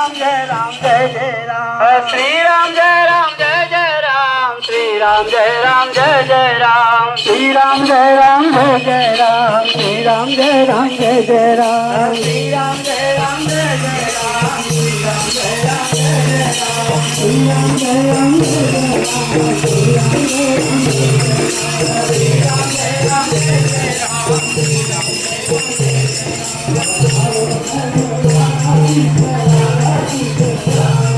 Ram Jai Ram Jai Jai Ram Shri Ram Jai Ram Jai Jai Ram Shri Ram Jai Ram Jai Jai Ram Shri Ram Jai Ram Jai Jai Ram Shri Ram Jai Ram Jai Jai Ram Shri Ram Jai Ram Jai Jai Ram Shri Ram Jai Ram Jai Jai Ram Shri Ram Jai Ram Jai Jai Ram Shri Ram Jai Ram Jai Jai Ram Shri Ram Jai Ram Jai Jai Ram